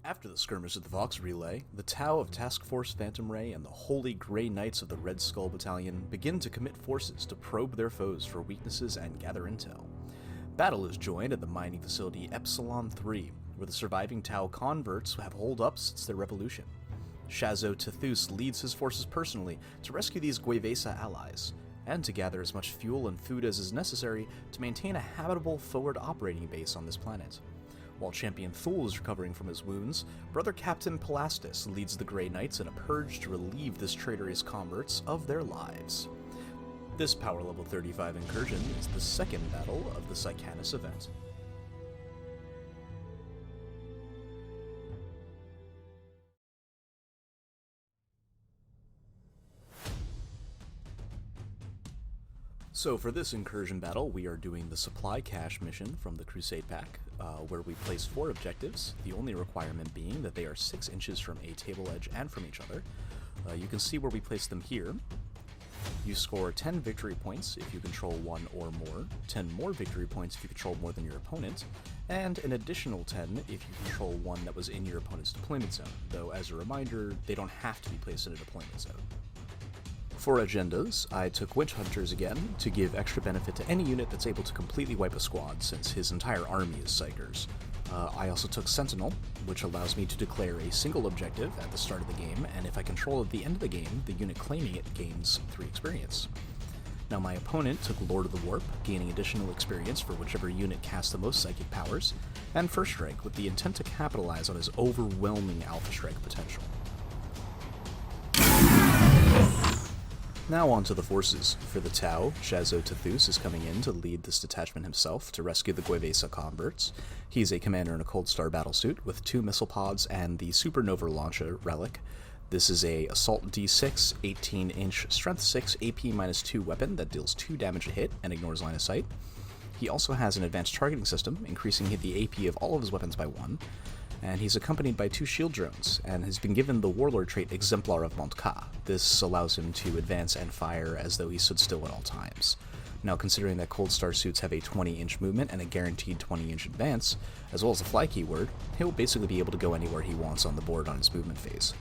After the skirmish at the Vox Relay, the Tau of Task Force Phantom Ray and the Holy Grey Knights of the Red Skull Battalion begin to commit forces to probe their foes for weaknesses and gather intel. Battle is joined at the mining facility Epsilon 3, where the surviving Tau converts have holed up since their revolution. Shazo Tethus leads his forces personally to rescue these Guevesa allies, and to gather as much fuel and food as is necessary to maintain a habitable forward operating base on this planet. While Champion Thule is recovering from his wounds, Brother Captain Pelastus leads the Grey Knights in a purge to relieve this traitorous converts of their lives. This power level 35 incursion is the second battle of the Sycanis Event. So for this incursion battle, we are doing the supply cache mission from the Crusade pack, where we place 4 objectives, the only requirement being that they are 6 inches from a table edge and from each other. You can see where we place them here. You score 10 victory points if you control 1 or more, 10 more victory points if you control more than your opponent, and an additional 10 if you control one that was in your opponent's deployment zone, though as a reminder, they don't have to be placed in a deployment zone. For agendas, I took Witch Hunters again, to give extra benefit to any unit that's able to completely wipe a squad, since his entire army is Psychers. I also took Sentinel, which allows me to declare a single objective at the start of the game, and if I control at the end of the game, the unit claiming it gains 3 experience. Now my opponent took Lord of the Warp, gaining additional experience for whichever unit casts the most psychic powers, and First Strike with the intent to capitalize on his overwhelming Alpha Strike potential. Now on to the forces. For the Tau, Shazo Tethus is coming in to lead this detachment himself to rescue the Guevesa converts. He's a commander in a Cold Star battlesuit with 2 missile pods and the Supernova Launcher relic. This is a Assault D6, 18-inch Strength 6, AP-2 weapon that deals 2 damage a hit and ignores line of sight. He also has an advanced targeting system, increasing the AP of all of his weapons by 1. And he's accompanied by 2 shield drones, and has been given the Warlord trait Exemplar of Bobcatt. This allows him to advance and fire as though he stood still at all times. Now, considering that Cold Star suits have a 20-inch movement and a guaranteed 20-inch advance, as well as a fly keyword, he'll basically be able to go anywhere he wants on the board on his movement phase.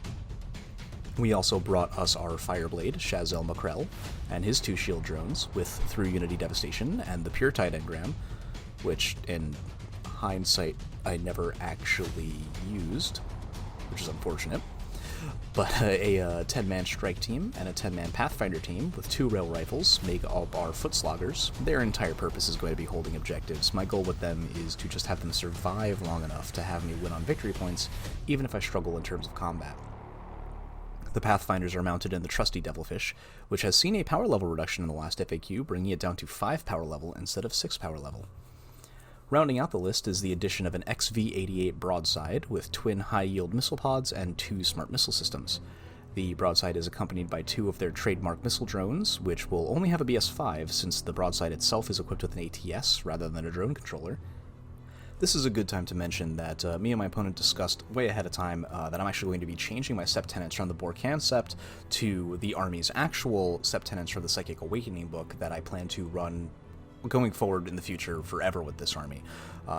We also brought us our Fireblade, Shazel Makrel, and his 2 shield drones, with Through Unity Devastation and the Pure Tide Engram, which, in hindsight, I never actually used, which is unfortunate. But a 10-man strike team and a 10-man Pathfinder team with 2 rail rifles make up our foot sloggers. Their entire purpose is going to be holding objectives. My goal with them is to just have them survive long enough to have me win on victory points, even if I struggle in terms of combat. The Pathfinders are mounted in the trusty Devilfish, which has seen a power level reduction in the last FAQ, bringing it down to 5 power level instead of 6 power level. Rounding out the list is the addition of an XV-88 broadside with twin high-yield missile pods and 2 smart missile systems. The broadside is accompanied by 2 of their trademark missile drones, which will only have a BS-5 since the broadside itself is equipped with an ATS rather than a drone controller. This is a good time to mention that me and my opponent discussed way ahead of time that I'm actually going to be changing my Sept from the Bork'An Sept to the Army's actual Sept from the Psychic Awakening book that I plan to run going forward in the future forever with this army.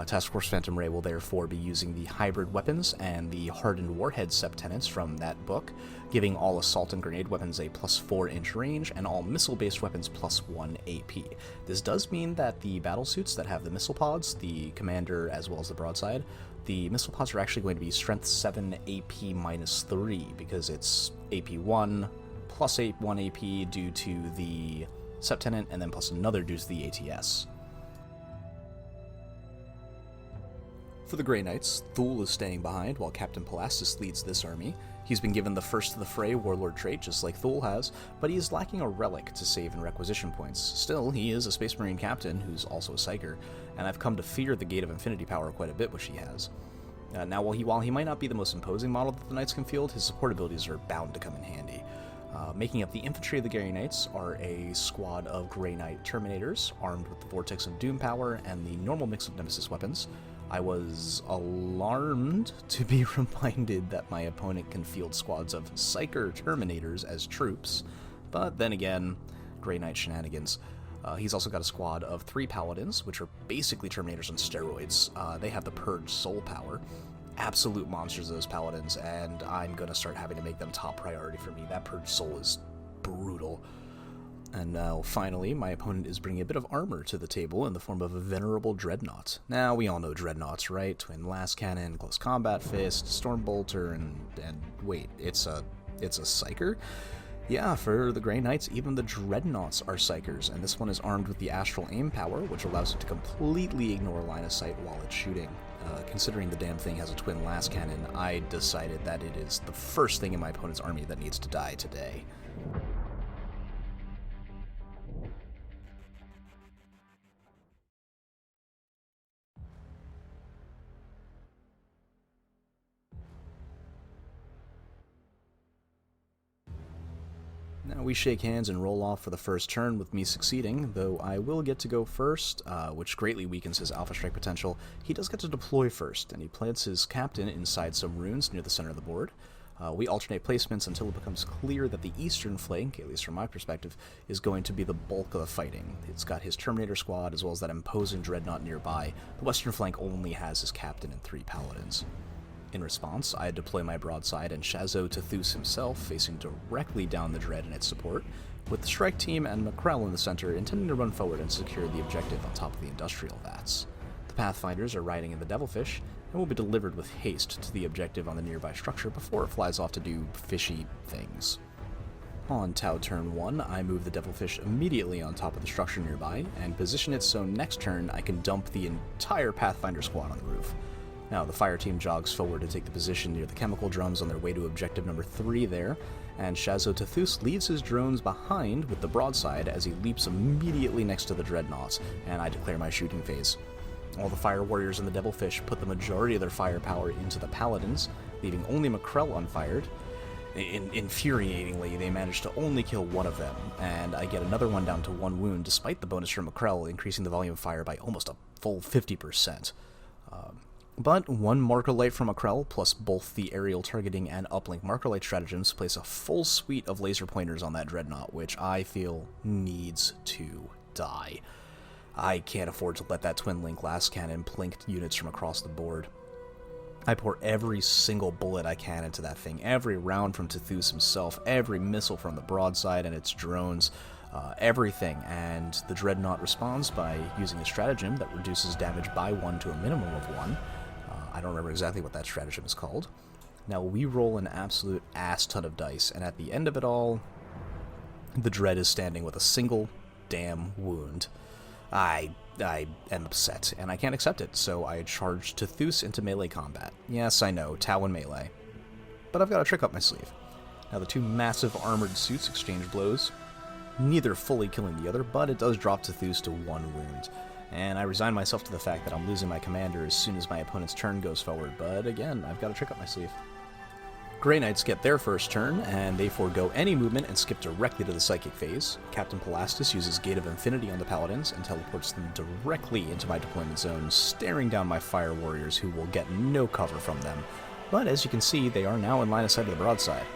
Task Force Phantom Ray will therefore be using the hybrid weapons and the hardened warhead Sept from that book, giving all assault and grenade weapons a +4-inch range and all missile-based weapons +1 AP. This does mean that the battlesuits that have the missile pods, the commander as well as the broadside, the missile pods are actually going to be Strength 7 AP-3 because it's AP1 plus 1 AP due to the Subtenant, and then plus another due to the ATS. For the Grey Knights, Thule is staying behind while Captain Pelastus leads this army. He's been given the First to the Fray Warlord trait, just like Thule has, but he is lacking a relic to save in requisition points. Still, he is a Space Marine captain who's also a Psyker, and I've come to fear the Gate of Infinity power quite a bit, which he has. Now, while he might not be the most imposing model that the Knights can field, his support abilities are bound to come in handy. Making up the infantry of the Grey Knights are a squad of Grey Knight Terminators, armed with the Vortex of Doom power and the normal mix of Nemesis weapons. I was alarmed to be reminded that my opponent can field squads of Psyker Terminators as troops, but then again, Grey Knight shenanigans. He's also got a squad of 3 Paladins, which are basically Terminators on steroids. They have the Purge Soul power, absolute monsters, those paladins, and I'm gonna start having to make them top priority for me. That purge soul is brutal. And now, finally, my opponent is bringing a bit of armor to the table in the form of a venerable dreadnought. Now, we all know dreadnoughts, right? Twin last cannon, close combat fist, stormbolter, and wait, it's a psyker? Yeah, for the Grey Knights, even the dreadnoughts are psychers, and this one is armed with the astral aim power, which allows it to completely ignore line of sight while it's shooting. Considering the damn thing has a twin last cannon, I decided that it is the first thing in my opponent's army that needs to die today. Now we shake hands and roll off for the first turn with me succeeding, though I will get to go first, which greatly weakens his Alpha Strike potential. He does get to deploy first, and he plants his captain inside some runes near the center of the board. We alternate placements until it becomes clear that the eastern flank, at least from my perspective, is going to be the bulk of the fighting. It's got his Terminator squad as well as that imposing dreadnought nearby. The western flank only has his captain and 3 paladins. In response, I deploy my broadside and Shazo Tathus himself facing directly down the dread and its support, with the strike team and McRell in the center intending to run forward and secure the objective on top of the industrial vats. The Pathfinders are riding in the Devilfish and will be delivered with haste to the objective on the nearby structure before it flies off to do fishy things. On Tau turn 1, I move the Devilfish immediately on top of the structure nearby and position it so next turn I can dump the entire Pathfinder squad on the roof. Now, the fire team jogs forward to take the position near the chemical drums on their way to objective number 3 there, and Shazo Tathus leaves his drones behind with the broadside as he leaps immediately next to the dreadnoughts, and I declare my shooting phase. All the fire warriors in the Devilfish put the majority of their firepower into the paladins, leaving only McRell unfired. Infuriatingly, they manage to only kill one of them, and I get another one down to 1 wound despite the bonus from McRell increasing the volume of fire by almost a full 50%. But 1 Marker Light from McRell, plus both the aerial targeting and uplink Marker Light stratagems, place a full suite of laser pointers on that dreadnought, which I feel needs to die. I can't afford to let that twin link last cannon plink units from across the board. I pour every single bullet I can into that thing, every round from Tathus himself, every missile from the broadside and its drones, everything, and the dreadnought responds by using a stratagem that reduces damage by 1 to a minimum of 1. I don't remember exactly what that stratagem is called. Now, we roll an absolute ass ton of dice, and at the end of it all, the dread is standing with a single damn wound. I am upset, and I can't accept it, so I charge Tathus into melee combat. Yes, I know, Tau and melee. But I've got a trick up my sleeve. Now, the 2 massive armored suits exchange blows, neither fully killing the other, but it does drop Tathus to 1 wound. And I resign myself to the fact that I'm losing my commander as soon as my opponent's turn goes forward, but again, I've got a trick up my sleeve. Grey Knights get their first turn, and they forego any movement and skip directly to the Psychic phase. Captain Pelastus uses Gate of Infinity on the Paladins and teleports them directly into my deployment zone, staring down my Fire Warriors who will get no cover from them. But as you can see, they are now in line of sight of the broadside.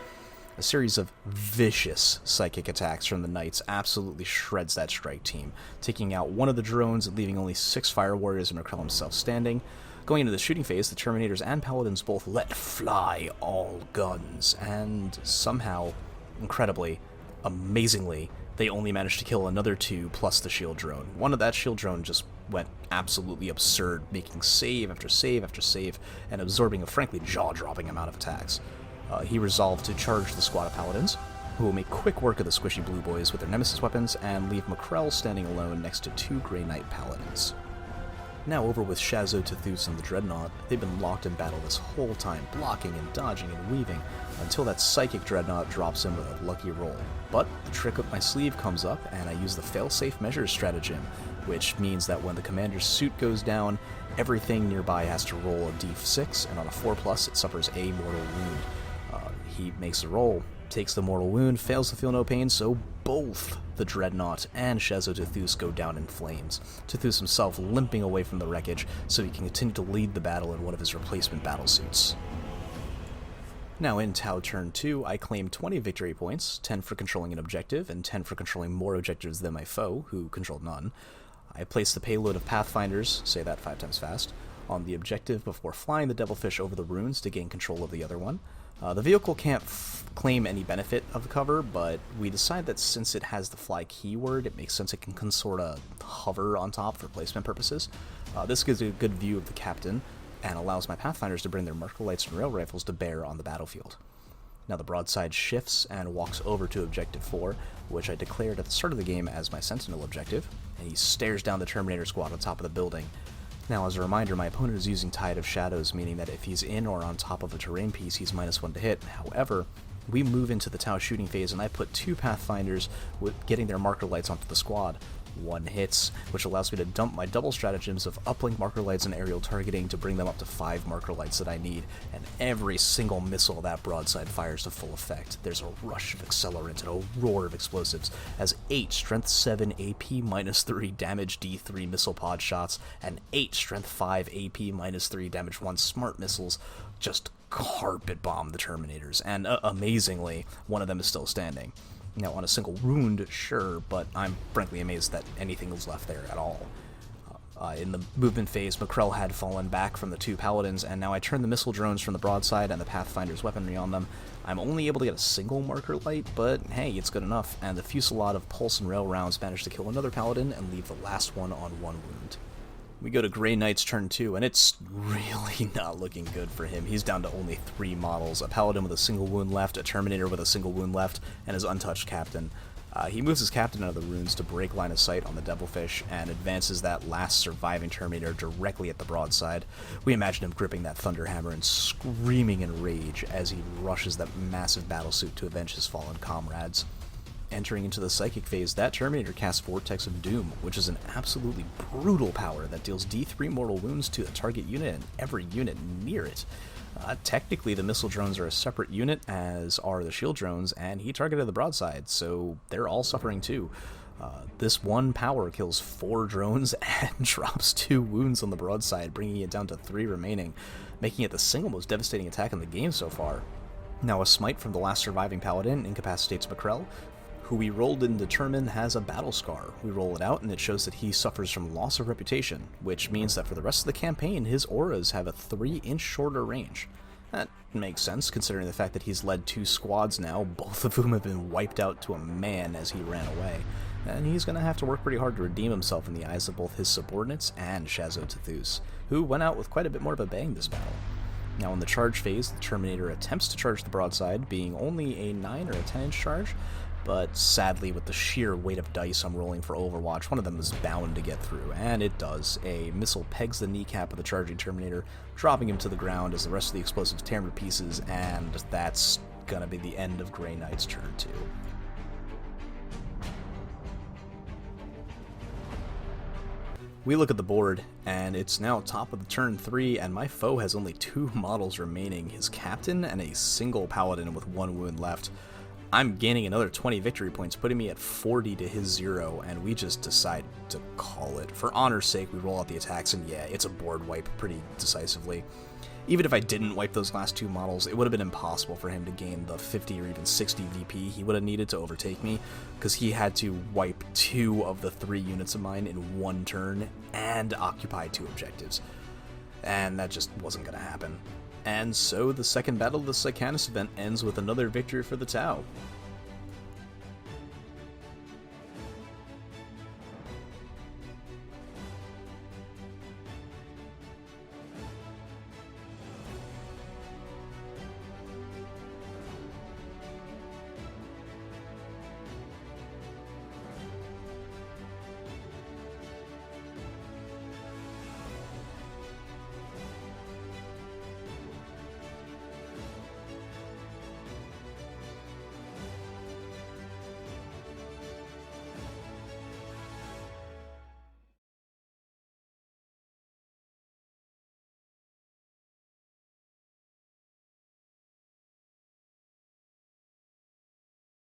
A series of vicious psychic attacks from the Knights absolutely shreds that strike team, taking out 1 of the drones and leaving only 6 Fire Warriors and McRell himself standing. Going into the shooting phase, the Terminators and Paladins both let fly all guns, and somehow, incredibly, amazingly, they only managed to kill another 2 plus the shield drone. One of that shield drone just went absolutely absurd, making save after save after save, and absorbing a frankly jaw-dropping amount of attacks. He resolved to charge the squad of Paladins, who will make quick work of the squishy blue boys with their Nemesis weapons, and leave McRell standing alone next to 2 Grey Knight Paladins. Now over with Shazo Tathus and the Dreadnought, they've been locked in battle this whole time, blocking and dodging and weaving, until that Psychic Dreadnought drops in with a lucky roll. But the trick up my sleeve comes up, and I use the fail-safe measures stratagem, which means that when the commander's suit goes down, everything nearby has to roll a d6, and on a 4+, it suffers a mortal wound. He makes the roll, takes the mortal wound, fails to feel no pain, so both the Dreadnought and Shazo Tathus go down in flames, Tathus himself limping away from the wreckage so he can continue to lead the battle in one of his replacement battlesuits. Now in Tau turn 2, I claim 20 victory points, 10 for controlling an objective, and 10 for controlling more objectives than my foe, who controlled none. I place the payload of Pathfinders, say that 5 times fast, on the objective before flying the Devilfish over the ruins to gain control of the other one. The vehicle can't claim any benefit of the cover, but we decide that since it has the fly keyword, it makes sense it can sort of hover on top for placement purposes. This gives a good view of the captain, and allows my Pathfinders to bring their marker lights and rail rifles to bear on the battlefield. Now the broadside shifts and walks over to Objective 4, which I declared at the start of the game as my Sentinel objective, and he stares down the Terminator squad on top of the building. Now, as a reminder, my opponent is using Tide of Shadows, meaning that if he's in or on top of a terrain piece, he's -1 to hit. However, we move into the Tau shooting phase, and I put 2 Pathfinders with getting their marker lights onto the squad. 1 hits, which allows me to dump my double stratagems of uplink marker lights and aerial targeting to bring them up to 5 marker lights that I need, and every single missile that broadside fires to full effect. There's a rush of accelerant and a roar of explosives, as 8 Strength 7 AP -3 damage D3 missile pod shots, and 8 Strength 5 AP -3 damage 1 smart missiles just carpet bomb the Terminators, and amazingly, one of them is still standing. Now, on a single wound, sure, but I'm frankly amazed that anything was left there at all. In the movement phase, McRell had fallen back from the 2 Paladins, and now I turn the missile drones from the broadside and the Pathfinder's weaponry on them. I'm only able to get a single marker light, but hey, it's good enough, and the fusillade of pulse and rail rounds managed to kill another Paladin and leave the last one on 1 wound. We go to Grey Knight's turn 2, and it's really not looking good for him. He's down to only 3 models, a Paladin with a single wound left, a Terminator with a single wound left, and his untouched captain. He moves his captain out of the ruins to break line of sight on the Devilfish, and advances that last surviving Terminator directly at the broadside. We imagine him gripping that Thunderhammer and screaming in rage as he rushes that massive battlesuit to avenge his fallen comrades. Entering into the Psychic phase, that Terminator casts Vortex of Doom, which is an absolutely brutal power that deals D3 mortal wounds to a target unit and every unit near it. Technically, the missile drones are a separate unit, as are the shield drones, and he targeted the broadside, so they're all suffering too. This one power kills 4 drones and drops 2 wounds on the broadside, bringing it down to 3 remaining, making it the single most devastating attack in the game so far. Now, a smite from the last surviving Paladin incapacitates McRell, who we rolled and determined has a battle scar. We roll it out and it shows that he suffers from loss of reputation, which means that for the rest of the campaign his auras have a 3-inch shorter range. That makes sense considering the fact that he's led 2 squads now, both of whom have been wiped out to a man as he ran away, and he's going to have to work pretty hard to redeem himself in the eyes of both his subordinates and Shazzo Tathus, who went out with quite a bit more of a bang this battle. Now in the charge phase, the Terminator attempts to charge the broadside, being only a 9 or a 10-inch charge, but sadly, with the sheer weight of dice I'm rolling for Overwatch, one of them is bound to get through, and it does. A missile pegs the kneecap of the charging Terminator, dropping him to the ground as the rest of the explosives tear him to pieces, and that's gonna be the end of Grey Knight's turn 2. We look at the board, and it's now top of the turn 3, and my foe has only 2 models remaining, his captain and a single Paladin with 1 wound left. I'm gaining another 20 victory points, putting me at 40 to his 0, and we just decide to call it. For honor's sake, we roll out the attacks, and yeah, it's a board wipe pretty decisively. Even if I didn't wipe those last 2 models, it would have been impossible for him to gain the 50 or even 60 VP he would have needed to overtake me, because he had to wipe 2 of the 3 units of mine in 1 turn and occupy 2 objectives. And that just wasn't going to happen. And so the second battle of the Sycanis Event ends with another victory for the Tau.